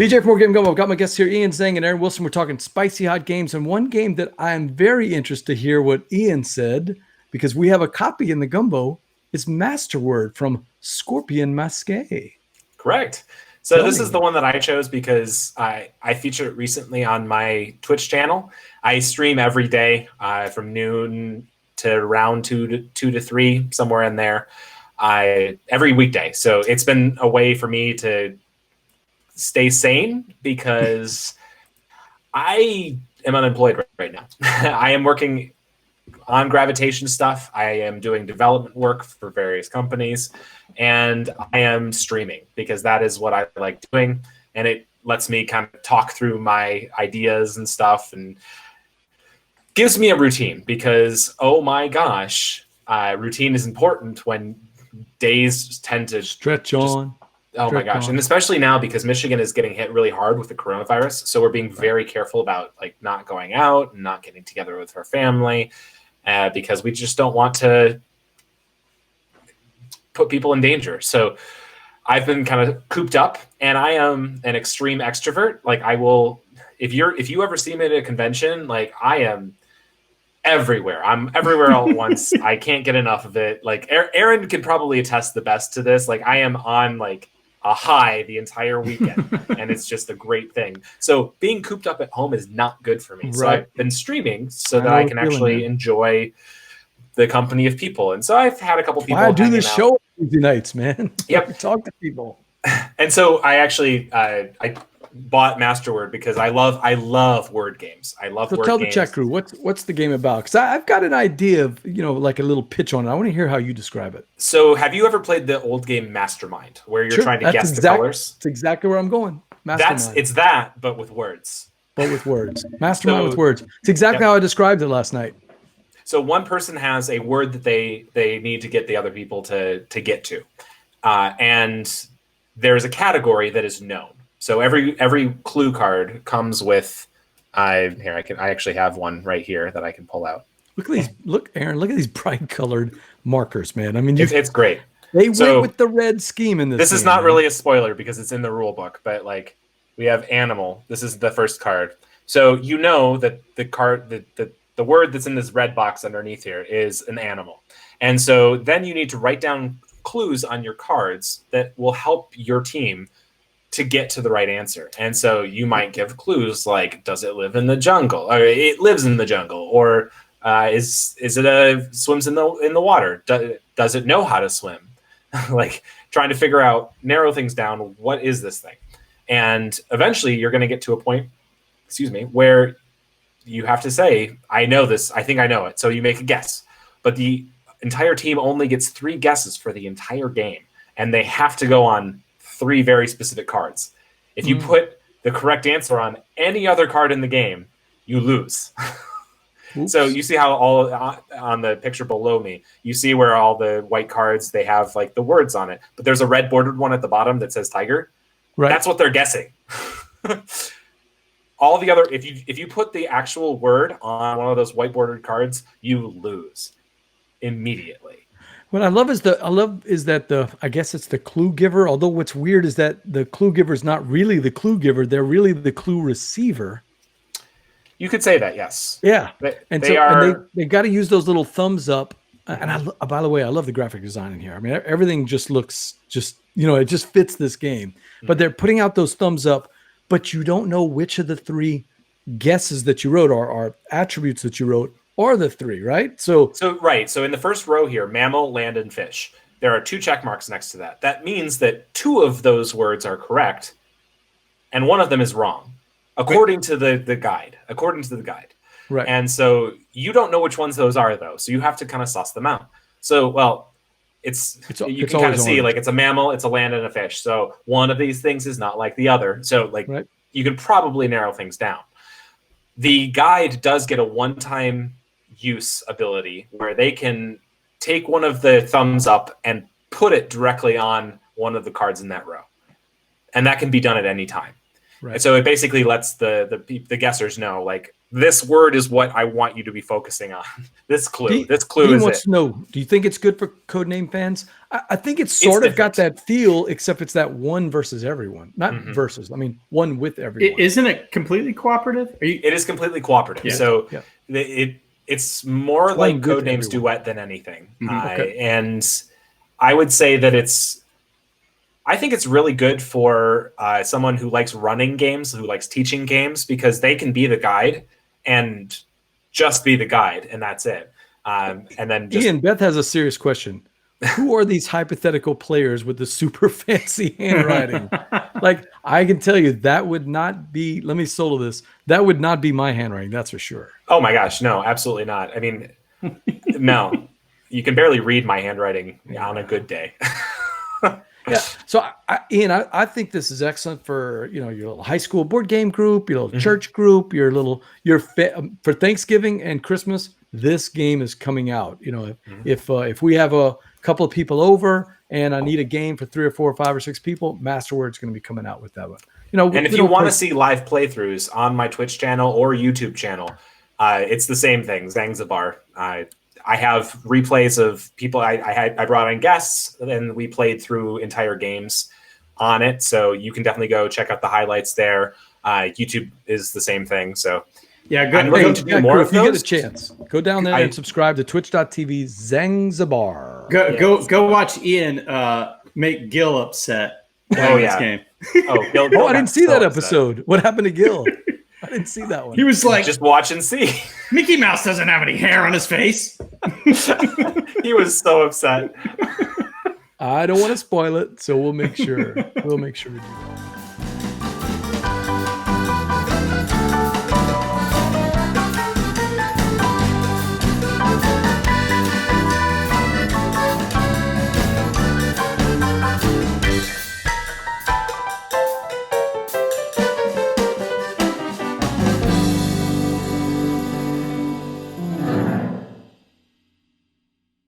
BJ from Game Gumbo. I've got my guests here, Ian Zang and Aaron Wilson. We're talking spicy hot games, and one game that I'm very interested to hear what Ian said, because we have a copy in the Gumbo, is Masterword from Scorpion Masque. Correct. So this is the one that I chose because I featured it recently on my Twitch channel. I stream every day from noon to around 2 to 3, somewhere in there, every weekday. So it's been a way for me to stay sane because I am unemployed right now. I am working on gravitation stuff. I am doing development work for various companies, and I am streaming because that is what I like doing. And it lets me kind of talk through my ideas and stuff and gives me a routine because, oh my gosh, routine is important when days tend to stretch on. Oh my gosh. And especially now because Michigan is getting hit really hard with the coronavirus. So we're being very careful about like not going out and not getting together with our family because we just don't want to put people in danger. So I've been kind of cooped up, and I am an extreme extrovert. Like I will, if you ever see me at a convention, like I am everywhere. I'm everywhere all at once. I can't get enough of it. Like Aaron could probably attest the best to this. Like I am on like a high the entire weekend, and it's just a great thing. So being cooped up at home is not good for me. Right. So I've been streaming so that I can actually enjoy the company of people. And so I've had a couple people. I do this show Tuesday nights, man. Yep. Talk to people. And so I actually I bought Masterword because I love word games. I love word games. So tell the chat crew what's the game about? Because I've got an idea of, like a little pitch on it. I want to hear how you describe it. So have you ever played the old game Mastermind, where you're trying to guess the colors? That's exactly where I'm going. Mastermind. It's that, but with words. Mastermind with words. It's exactly how I described it last night. So one person has a word that they need to get the other people to get to, and there's a category that is known. So every clue card comes with. I actually have one right here that I can pull out. Look at these! Aaron, look at these bright colored markers, man. I mean, it's great. They went with the red scheme in this. This is not really a spoiler because it's in the rule book, but like we have animal. This is the first card. So you know that the card the word that's in this red box underneath here is an animal. And so then you need to write down clues on your cards that will help your team to get to the right answer. And so you might give clues like, does it live in the jungle? Or it lives in the jungle. Or is it swims in the water? Does it know how to swim? Like trying to figure out, narrow things down. What is this thing? And eventually you're going to get to a point, where you have to say, I know this. I think I know it. So you make a guess. But the entire team only gets 3 guesses for the entire game. And they have to go on 3 very specific cards. If you put the correct answer on any other card in the game, you lose. So you see how all on the picture below me, you see where all the white cards, they have like the words on it. But there's a red bordered one at the bottom that says tiger. Right. That's what they're guessing. All the other, if you put the actual word on one of those white bordered cards, you lose immediately. What I love is I guess it's the clue giver. Although what's weird is that the clue giver is not really the clue giver; they're really the clue receiver. You could say that, yes. Yeah, they got to use those little thumbs up. And by the way, I love the graphic design in here. I mean, everything just looks it just fits this game. But they're putting out those thumbs up. But you don't know which of the 3 guesses that you wrote are attributes that you wrote are the 3, right? So in the first row here, mammal, land, and fish, there are 2 check marks next to that. That means that 2 of those words are correct, and 1 of them is wrong, according to the guide. Right. And so you don't know which ones those are, though. So you have to kind of suss them out. So, you can kind of see like it's a mammal, it's a land, and a fish. So one of these things is not like the other. So you can probably narrow things down. The guide does get a one-time use ability where they can take one of the thumbs up and put it directly on one of the cards in that row. And that can be done at any time. Right. And so it basically lets the guessers know, like, this word is what I want you to be focusing on. This clue. This clue Ian is wants it. to know, do you think it's good for Codename fans? I think it's sort of got that feel, except it's that one versus everyone. Not versus. I mean, one with everyone. Isn't it completely cooperative? It is completely cooperative. Yeah. So it's more like Codename's Duet than anything. Okay. And I would say that I think it's really good for someone who likes running games, who likes teaching games, because they can be the guide and just be the guide, and that's it. And then Ian, Beth has a serious question. Who are these hypothetical players with the super fancy handwriting? Like, I can tell you that would not be, let me solo this, that would not be my handwriting, that's for sure. Oh my gosh, no, absolutely not. I mean, no. You can barely read my handwriting on a good day. Yeah. So, Ian, I think this is excellent for, your little high school board game group, your little church group, for Thanksgiving and Christmas. This game is coming out. If we have a couple of people over and I need a game for 3 or 4 or 5 or 6 people, Masterword's going to be be out with that one. And if you want to see live playthroughs on my Twitch channel or YouTube channel, it's the same thing. Zangzabar. I have replays of people I brought on guests, and we played through entire games on it. So you can definitely go check out the highlights there. YouTube is the same thing. So yeah, I'm looking to do more of those. If you get a chance, go down there and subscribe to twitch.tv Zangzabar. Go watch Ian make Gil upset. This game. Gil I didn't see that episode. What happened to Gil? I didn't see that one. He was like, just watch and see. Mickey Mouse doesn't have any hair on his face. He was so upset. I don't want to spoil it, so we'll make sure we do that.